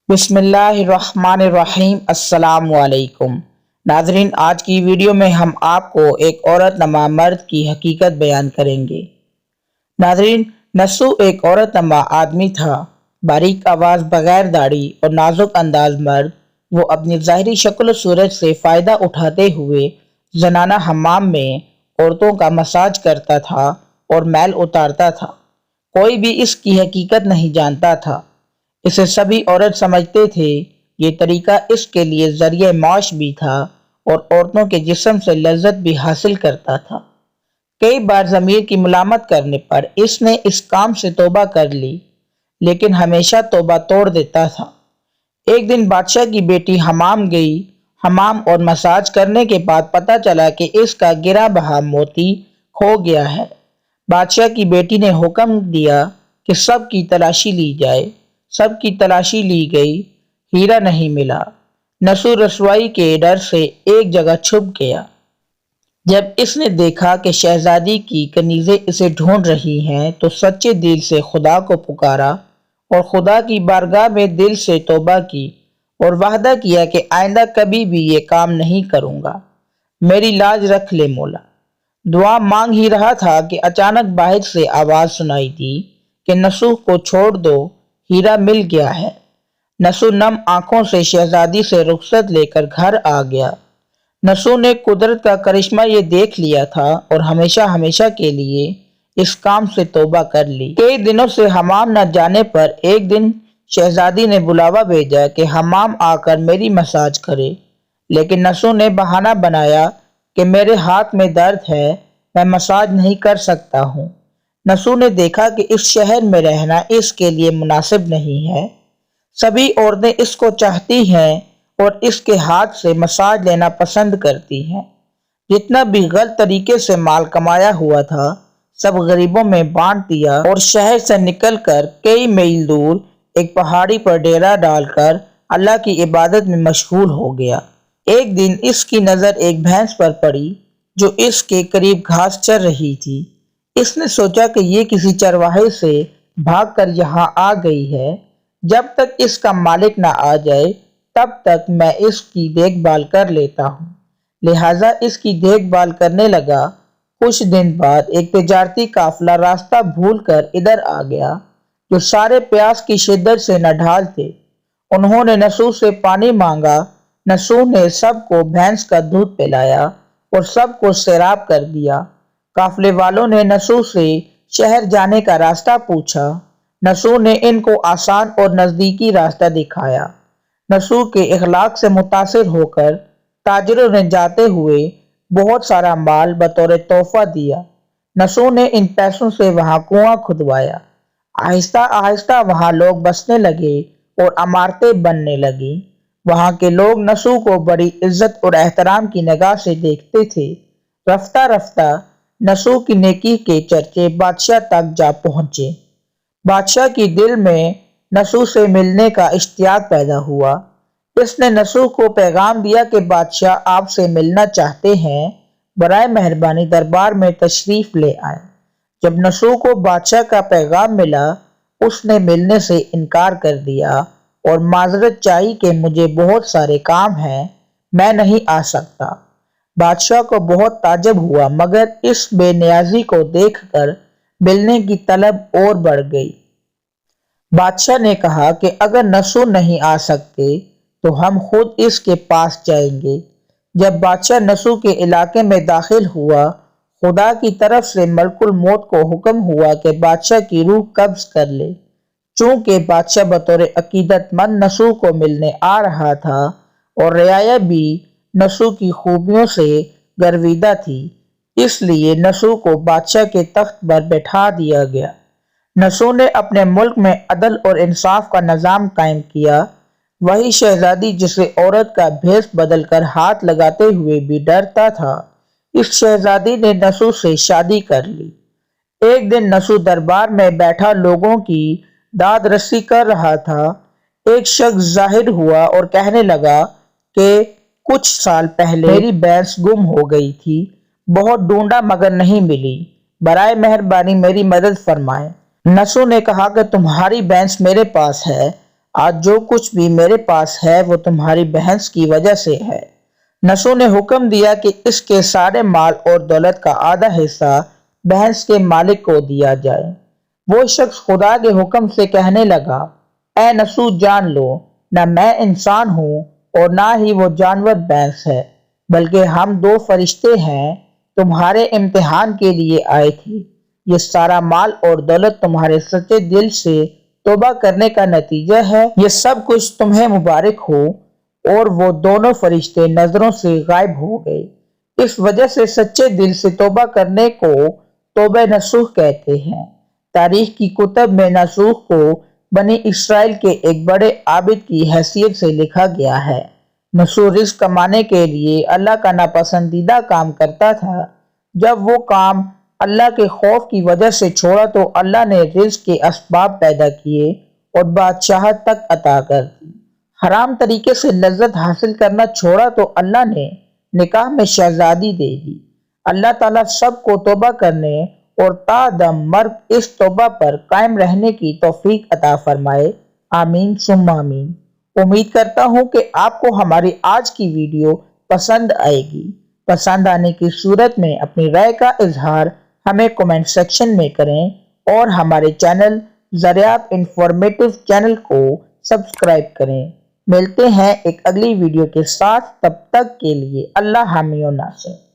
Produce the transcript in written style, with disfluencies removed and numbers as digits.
بسم اللہ الرحمن الرحیم۔ السلام علیکم ناظرین، آج کی ویڈیو میں ہم آپ کو ایک عورت نما مرد کی حقیقت بیان کریں گے۔ ناظرین، نسو ایک عورت نما آدمی تھا، باریک آواز، بغیر داڑھی اور نازک انداز مرد۔ وہ اپنی ظاہری شکل و صورت سے فائدہ اٹھاتے ہوئے زنانہ حمام میں عورتوں کا مساج کرتا تھا اور میل اتارتا تھا۔ کوئی بھی اس کی حقیقت نہیں جانتا تھا۔ اسے سبھی عورت سمجھتے تھے۔ یہ طریقہ اس کے لیے ذریعہ معاش بھی تھا اور عورتوں کے جسم سے لذت بھی حاصل کرتا تھا۔ کئی بار ضمیر کی ملامت کرنے پر اس نے اس کام سے توبہ کر لی، لیکن ہمیشہ توبہ توڑ دیتا تھا۔ ایک دن بادشاہ کی بیٹی حمام گئی۔ حمام اور مساج کرنے کے بعد پتہ چلا کہ اس کا گرا بہا موتی کھو گیا ہے۔ بادشاہ کی بیٹی نے حکم دیا کہ سب کی تلاشی لی جائے۔ سب کی تلاشی لی گئی، ہیرا نہیں ملا۔ نسو رسوائی کے ڈر سے ایک جگہ چھپ گیا۔ جب اس نے دیکھا کہ شہزادی کی کنیزیں اسے ڈھونڈ رہی ہیں تو سچے دل سے خدا کو پکارا اور خدا کی بارگاہ میں دل سے توبہ کی اور وعدہ کیا کہ آئندہ کبھی بھی یہ کام نہیں کروں گا، میری لاج رکھ لے مولا۔ دعا مانگ ہی رہا تھا کہ اچانک باہر سے آواز سنائی دی کہ نسو کو چھوڑ دو، ہیرا مل گیا ہے۔ نسو نم آنکھوں سے شہزادی سے رخصت لے کر گھر آ گیا۔ نسو نے قدرت کا کرشمہ یہ دیکھ لیا تھا اور ہمیشہ ہمیشہ کے لیے اس کام سے توبہ کر لی۔ کئی دنوں سے حمام نہ جانے پر ایک دن شہزادی نے بلاوا بھیجا کہ حمام آ کر میری مساج کرے، لیکن نسو نے بہانہ بنایا کہ میرے ہاتھ میں درد ہے، میں مساج نہیں کر سکتا ہوں۔ نسو نے دیکھا کہ اس شہر میں رہنا اس کے لیے مناسب نہیں ہے۔ سبھی عورتیں اس کو چاہتی ہیں اور اس کے ہاتھ سے مساج لینا پسند کرتی ہیں۔ جتنا بھی غلط طریقے سے مال کمایا ہوا تھا سب غریبوں میں بانٹ دیا اور شہر سے نکل کر کئی میل دور ایک پہاڑی پر ڈیرا ڈال کر اللہ کی عبادت میں مشغول ہو گیا۔ ایک دن اس کی نظر ایک بھینس پر پڑی جو اس کے قریب گھاس چر رہی تھی۔ اس نے سوچا کہ یہ کسی چرواہے سے بھاگ کر یہاں آ گئی ہے، جب تک اس کا مالک نہ آ جائے تب تک میں اس کی دیکھ بھال کر لیتا ہوں، لہٰذا اس کی دیکھ بھال کرنے لگا۔ کچھ دن بعد ایک تجارتی قافلہ راستہ بھول کر ادھر آ گیا جو سارے پیاس کی شدت سے نڈھال تھے۔ انہوں نے نسو سے پانی مانگا۔ نسو نے سب کو بھینس کا دودھ پلایا اور سب کو سیراب کر دیا۔ قافلے والوں نے نسو سے شہر جانے کا راستہ پوچھا۔ نسو نے ان کو آسان اور نزدیکی راستہ دکھایا۔ نسو کے اخلاق سے متاثر ہو کر تاجروں نے جاتے ہوئے بہت سارا مال بطور تحفہ دیا۔ نسو نے ان پیسوں سے وہاں کنواں کھدوایا۔ آہستہ آہستہ وہاں لوگ بسنے لگے اور عمارتیں بننے لگیں۔ وہاں کے لوگ نسو کو بڑی عزت اور احترام کی نگاہ سے دیکھتے تھے۔ رفتہ رفتہ نسو کی نیکی کے چرچے بادشاہ تک جا پہنچے۔ بادشاہ کی دل میں نسو سے ملنے کا اشتیاق پیدا ہوا۔ اس نے نسو کو پیغام دیا کہ بادشاہ آپ سے ملنا چاہتے ہیں، برائے مہربانی دربار میں تشریف لے آئیں۔ جب نسو کو بادشاہ کا پیغام ملا اس نے ملنے سے انکار کر دیا اور معذرت چاہی کہ مجھے بہت سارے کام ہیں، میں نہیں آ سکتا۔ بادشاہ کو بہت تعجب ہوا، مگر اس بے نیازی کو دیکھ کر ملنے کی طلب اور بڑھ گئی۔ بادشاہ نے کہا کہ اگر نسو نہیں آ سکتے تو ہم خود اس کے پاس جائیں گے۔ جب بادشاہ نسو کے علاقے میں داخل ہوا، خدا کی طرف سے ملک الموت کو حکم ہوا کہ بادشاہ کی روح قبض کر لے۔ چونکہ بادشاہ بطور عقیدت مند نسو کو ملنے آ رہا تھا اور رعایا بھی نسو کی خوبیوں سے گرویدہ تھی، اس لیے نسو کو بادشاہ کے تخت پر بٹھا دیا گیا۔ نسو نے اپنے ملک میں عدل اور انصاف کا نظام قائم کیا۔ وہی شہزادی جسے عورت کا بھیس بدل کر ہاتھ لگاتے ہوئے بھی ڈرتا تھا، اس شہزادی نے نسو سے شادی کر لی۔ ایک دن نسو دربار میں بیٹھا لوگوں کی داد رسی کر رہا تھا۔ ایک شخص ظاہر ہوا اور کہنے لگا کہ کچھ سال پہلے میری بھینس گم ہو گئی تھی، بہت ڈھونڈا مگر نہیں ملی، برائے مہربانی میری مدد فرمائیں۔ نسو نے کہا کہ تمہاری بھینس میرے پاس ہے، آج جو کچھ بھی میرے پاس ہے وہ تمہاری بحث کی وجہ سے ہے۔ نسو نے حکم دیا کہ اس کے سارے مال اور دولت کا آدھا حصہ بحث کے مالک کو دیا جائے۔ وہ شخص خدا کے حکم سے کہنے لگا، اے نسو جان لو، نہ میں انسان ہوں اور نہ ہی وہ جانور بھینس ہے، بلکہ ہم دو فرشتے ہیں، تمہارے امتحان کے لیے آئے تھے۔ یہ سارا مال اور دولت تمہارے سچے دل سے توبہ کرنے کا نتیجہ ہے۔ یہ سب کچھ تمہیں مبارک ہو۔ اور وہ دونوں فرشتے نظروں سے غائب ہو گئے۔ اس وجہ سے سچے دل سے توبہ کرنے کو توبہ نصوح کہتے ہیں۔ تاریخ کی کتب میں نصوح کو بنی اسرائیل کے ایک بڑے عابد کی حیثیت سے لکھا گیا ہے۔ نصوح رزق کمانے کے لیے اللہ کا ناپسندیدہ کام کرتا تھا۔ جب وہ کام اللہ کے خوف کی وجہ سے چھوڑا تو اللہ نے رزق کے اسباب پیدا کیے اور بادشاہت تک عطا کر دی۔ حرام طریقے سے لذت حاصل کرنا چھوڑا تو اللہ نے نکاح میں شہزادی دے دی۔ اللہ تعالیٰ سب کو توبہ کرنے اور تا دم مرگ اس توبہ پر قائم رہنے کی توفیق عطا فرمائے۔ آمین ثم آمین۔ امید کرتا ہوں کہ آپ کو ہماری آج کی ویڈیو پسند آئے گی۔ پسند آنے کی صورت میں اپنی رائے کا اظہار ہمیں کمنٹ سیکشن میں کریں اور ہمارے چینل زریعہ انفارمیٹو چینل کو سبسکرائب کریں۔ ملتے ہیں ایک اگلی ویڈیو کے ساتھ، تب تک کے لیے اللہ حامی و ناصر۔